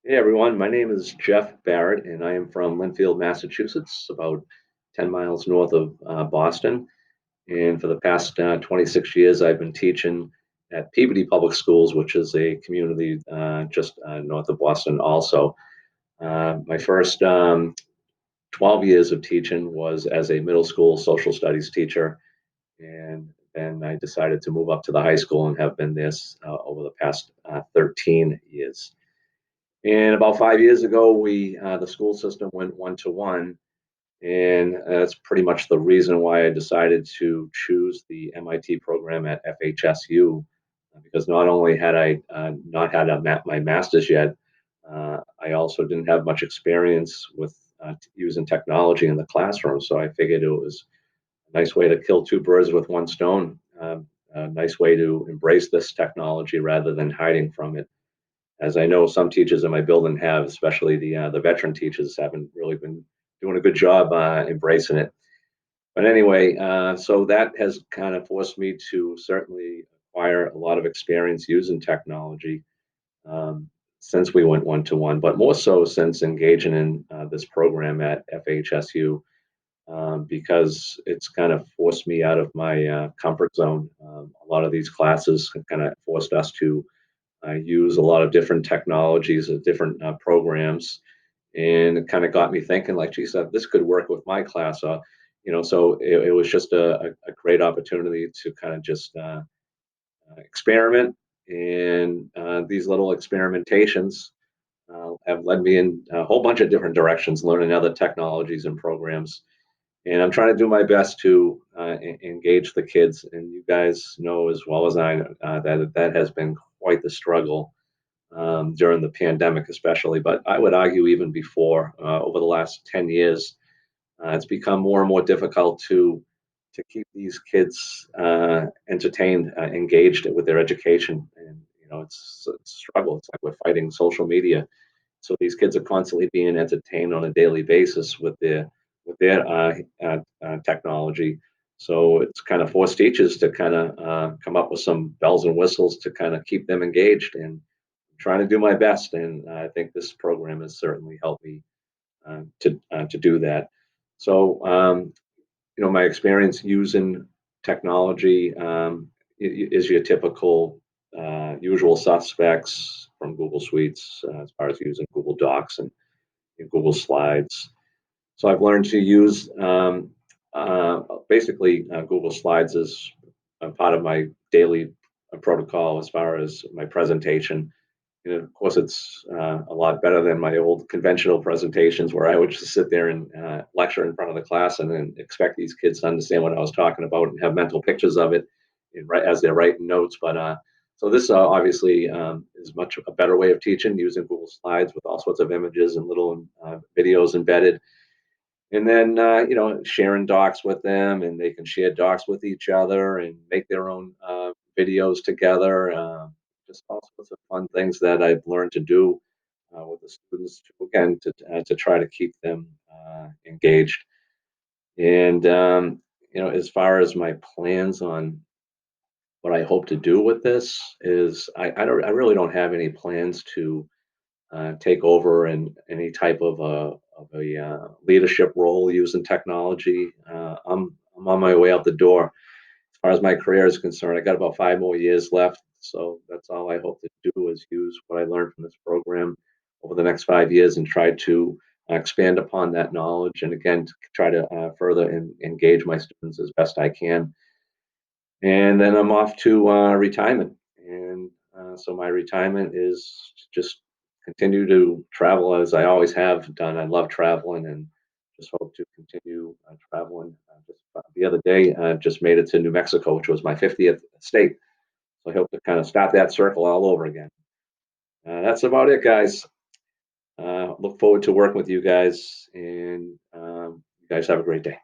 Hey everyone, my name is Jeff Barrett, and I am from Linfield, Massachusetts, about 10 miles north of Boston. And for the past 26 years, I've been teaching at Peabody Public Schools, which is a community just north of Boston, also. My first 12 years of teaching was as a middle school social studies teacher, and then I decided to move up to the high school and have been this over the past 13 years. And about 5 years ago, the school system went one to one, and that's pretty much the reason why I decided to choose the MIT program at FHSU, because not only had I not had my master's yet, I also didn't have much experience with using technology in the classroom. So I figured it was a nice way to kill two birds with one stone. A nice way to embrace this technology rather than hiding from it, as I know some teachers in my building have, especially the veteran teachers, haven't really been doing a good job embracing it. But anyway, so that has kind of forced me to certainly acquire a lot of experience using technology um, since we went one to one, but more so since engaging in this program at FHSU, because it's kind of forced me out of my comfort zone. A lot of these classes have kind of forced us to use a lot of different technologies and different programs, and it kind of got me thinking, like, geez, this could work with my class. So it was just a great opportunity to kind of just experiment, and these little experimentations have led me in a whole bunch of different directions, learning other technologies and programs. And I'm trying to do my best to engage the kids. And you guys know as well as I that that has been quite the struggle during the pandemic, especially. But I would argue even before, over the last 10 years, it's become more and more difficult to keep these kids entertained, engaged with their education. And it's a struggle. It's like we're fighting social media. So these kids are constantly being entertained on a daily basis with their technology. So it's kind of forced teachers to kind of come up with some bells and whistles to kind of keep them engaged, and trying to do my best. And I think this program has certainly helped me to do that. So my experience using technology is your typical usual suspects, from Google Suites, as far as using Google Docs and Google Slides. So I've learned to use basically Google Slides as a part of my daily protocol as far as my presentation. And of course, it's a lot better than my old conventional presentations where I would just sit there and lecture in front of the class and then expect these kids to understand what I was talking about and have mental pictures of it as they're writing notes. But so this obviously is much a better way of teaching, using Google Slides with all sorts of images and little videos embedded. And then, sharing docs with them, and they can share docs with each other and make their own videos together. Just all sorts of fun things that I've learned to do with the students, again, to try to keep them engaged. And, as far as my plans on what I hope to do with this is, I really don't have any plans to take over in any type of a leadership role using technology. I'm on my way out the door. As far as my career is concerned, I got about 5 more years left. So that's all I hope to do, is use what I learned from this program over the next 5 years and try to expand upon that knowledge. And again, to try to further engage my students as best I can. And then I'm off to retirement. And so my retirement is just continue to travel as I always have done. I love traveling, and just hope to continue traveling. Just the other day, just made it to New Mexico, which was my 50th state. So I hope to kind of start that circle all over again. That's about it, guys. Look forward to working with you guys, and you guys have a great day.